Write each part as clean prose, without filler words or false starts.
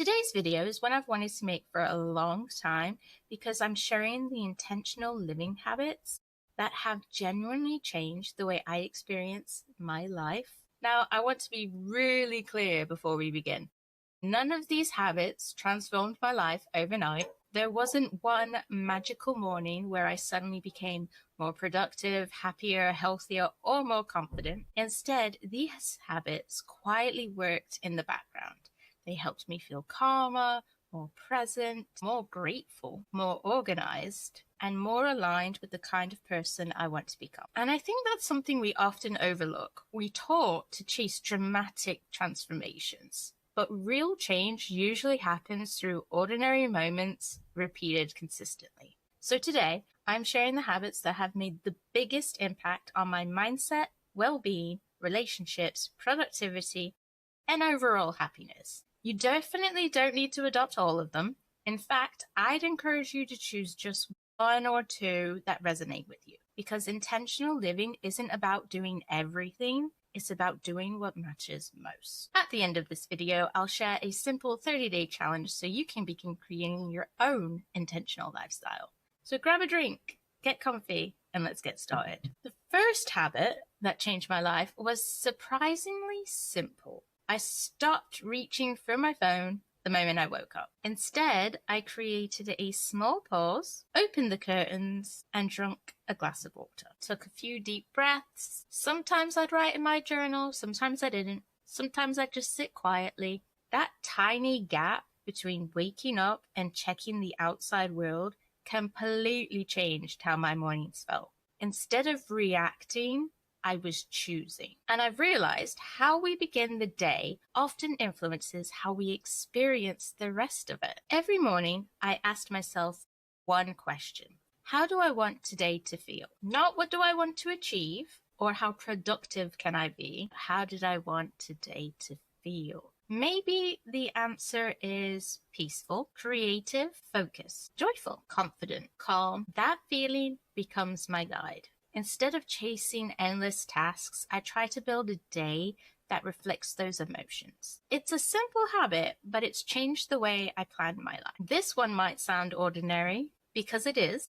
Today's video is one I've wanted to make for a long time because I'm sharing the intentional living habits that have genuinely changed the way I experience my life. Now, I want to be really clear before we begin. None of these habits transformed my life overnight. There wasn't one magical morning where I suddenly became more productive, happier, healthier, or more confident. Instead, these habits quietly worked in the background. They helped me feel calmer, more present, more grateful, more organized, and more aligned with the kind of person I want to become. And I think that's something we often overlook. We're taught to chase dramatic transformations, but real change usually happens through ordinary moments repeated consistently. So today, I'm sharing the habits that have made the biggest impact on my mindset, well-being, relationships, productivity, and overall happiness. You definitely don't need to adopt all of them. In fact, I'd encourage you to choose just one or two that resonate with you, because intentional living isn't about doing everything. It's about doing what matters most. At the end of this video, I'll share a simple 30-day challenge so you can begin creating your own intentional lifestyle. So grab a drink, get comfy, and let's get started. The first habit that changed my life was surprisingly simple. I stopped reaching for my phone the moment I woke up. Instead, I created a small pause, opened the curtains, and drank a glass of water. Took a few deep breaths. Sometimes I'd write in my journal, sometimes I didn't. Sometimes I'd just sit quietly. That tiny gap between waking up and checking the outside world completely changed how my mornings felt. Instead of reacting, I was choosing. And I've realized how we begin the day often influences how we experience the rest of it. Every morning, I asked myself one question. How do I want today to feel? Not what do I want to achieve or how productive can I be? How did I want today to feel? Maybe the answer is peaceful, creative, focused, joyful, confident, calm. That feeling becomes my guide. Instead of chasing endless tasks, I try to build a day that reflects those emotions. It's a simple habit, but it's changed the way I plan my life. This one might sound ordinary, because it is,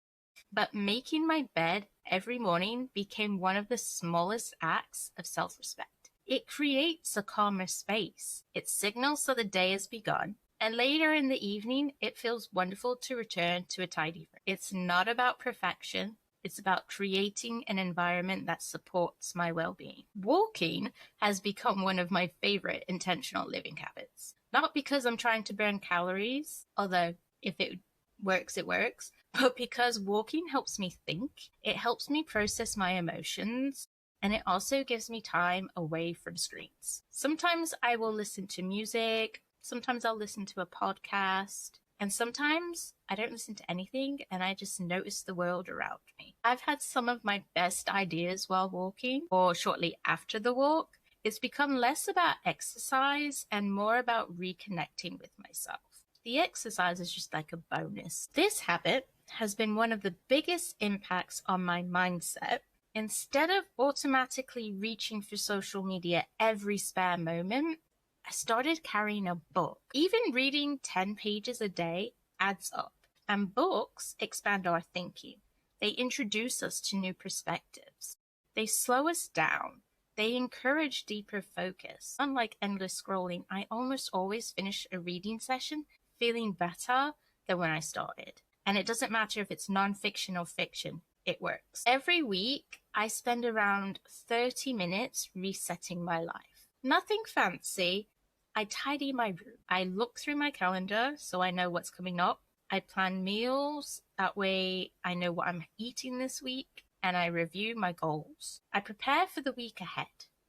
but making my bed every morning became one of the smallest acts of self-respect. It creates a calmer space. It signals that the day has begun. And later in the evening, it feels wonderful to return to a tidy room. It's not about perfection. It's about creating an environment that supports my well-being. Walking has become one of my favorite intentional living habits. Not because I'm trying to burn calories, although if it works, it works, but because walking helps me think, it helps me process my emotions, and it also gives me time away from screens. Sometimes I will listen to music, sometimes I'll listen to a podcast, and sometimes I don't listen to anything and I just notice the world around me. I've had some of my best ideas while walking or shortly after the walk. It's become less about exercise and more about reconnecting with myself. The exercise is just like a bonus. This habit has been one of the biggest impacts on my mindset. Instead of automatically reaching for social media every spare moment, I started carrying a book. Even reading 10 pages a day adds up. And books expand our thinking. They introduce us to new perspectives. They slow us down. They encourage deeper focus. Unlike endless scrolling, I almost always finish a reading session feeling better than when I started. And it doesn't matter if it's nonfiction or fiction, it works. Every week, I spend around 30 minutes resetting my life. Nothing fancy. I tidy my room. I look through my calendar so I know what's coming up. I plan meals. That way I know what I'm eating this week, and I review my goals. I prepare for the week ahead,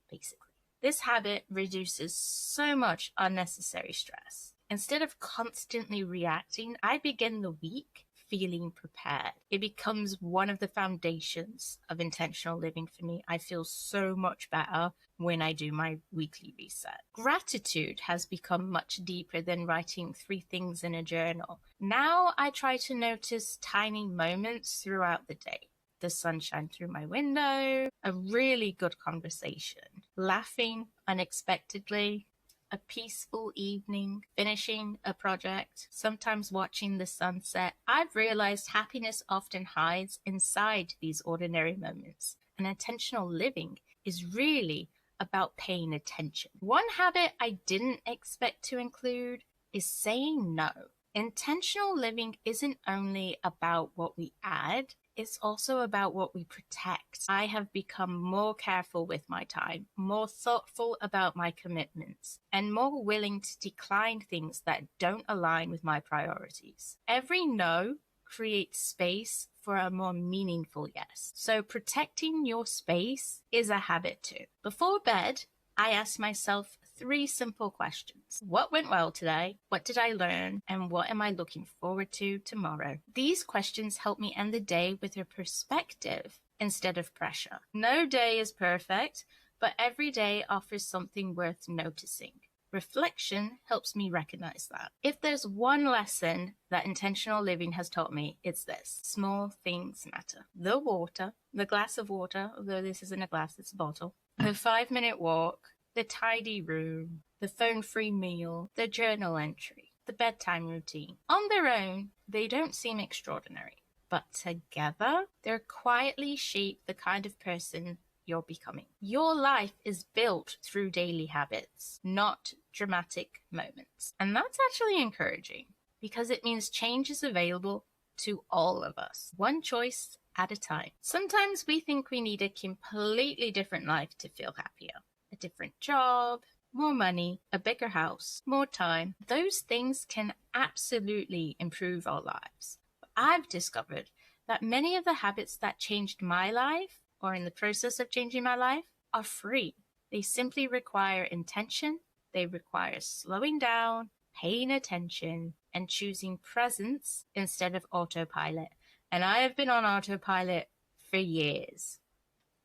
basically. This habit reduces so much unnecessary stress. Instead of constantly reacting, I begin the week feeling prepared. It becomes one of the foundations of intentional living for me. I feel so much better when I do my weekly reset. Gratitude has become much deeper than writing 3 things in a journal. Now I try to notice tiny moments throughout the day. The sunshine through my window, a really good conversation, laughing unexpectedly, a peaceful evening, finishing a project, sometimes watching the sunset, I've realized happiness often hides inside these ordinary moments. And intentional living is really about paying attention. One habit I didn't expect to include is saying no. Intentional living isn't only about what we add, it's also about what we protect. I have become more careful with my time, more thoughtful about my commitments, and more willing to decline things that don't align with my priorities. Every no creates space for a more meaningful yes. So protecting your space is a habit too. Before bed, I ask myself 3 simple questions. What went well today? What did I learn? And what am I looking forward to tomorrow? These questions help me end the day with a perspective instead of pressure. No day is perfect, but every day offers something worth noticing. Reflection helps me recognize that. If there's one lesson that intentional living has taught me, it's this: small things matter. The water, the glass of water, although this isn't a glass, it's a bottle, the 5-minute walk, the tidy room, the phone-free meal, the journal entry, the bedtime routine. On their own, they don't seem extraordinary, but together, they quietly shape the kind of person you're becoming. Your life is built through daily habits, not dramatic moments. And that's actually encouraging because it means change is available to all of us, one choice at a time. Sometimes we think we need a completely different life to feel happier. A different job, more money, a bigger house, more time. Those things can absolutely improve our lives. But I've discovered that many of the habits that changed my life, or in the process of changing my life, are free. They simply require intention. They require slowing down, paying attention, and choosing presence instead of autopilot. And I have been on autopilot for years.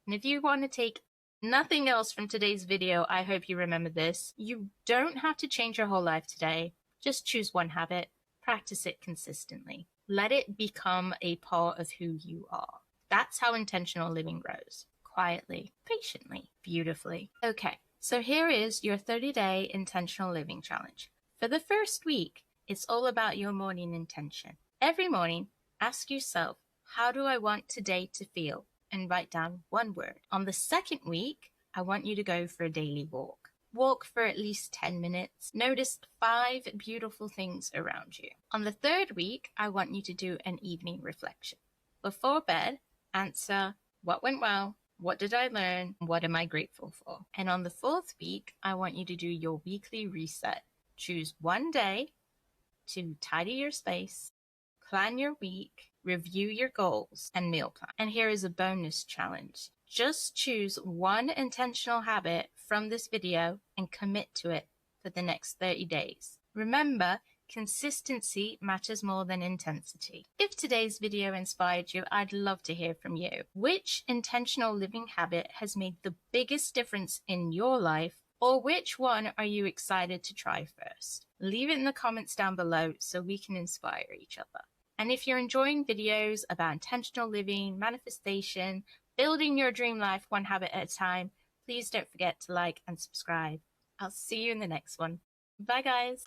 And if you want to take nothing else from today's video, I hope you remember this. You don't have to change your whole life today. Just choose one habit, practice it consistently. Let it become a part of who you are. That's how intentional living grows. Quietly, patiently, beautifully. Okay, so here is your 30-day intentional living challenge. For the first week, it's all about your morning intention. Every morning, ask yourself, how do I want today to feel? And write down one word. On the second week, I want you to go for a daily walk. Walk for at least 10 minutes. Notice 5 beautiful things around you. On the third week, I want you to do an evening reflection. Before bed, answer, what went well? What did I learn? What am I grateful for? And on the fourth week, I want you to do your weekly reset. Choose one day to tidy your space, plan your week, review your goals, and meal plan. And here is a bonus challenge. Just choose one intentional habit from this video and commit to it for the next 30 days. Remember, consistency matters more than intensity. If today's video inspired you, I'd love to hear from you. Which intentional living habit has made the biggest difference in your life, or which one are you excited to try first? Leave it in the comments down below so we can inspire each other. And if you're enjoying videos about intentional living, manifestation, building your dream life one habit at a time, please don't forget to like and subscribe. I'll see you in the next one. Bye, guys.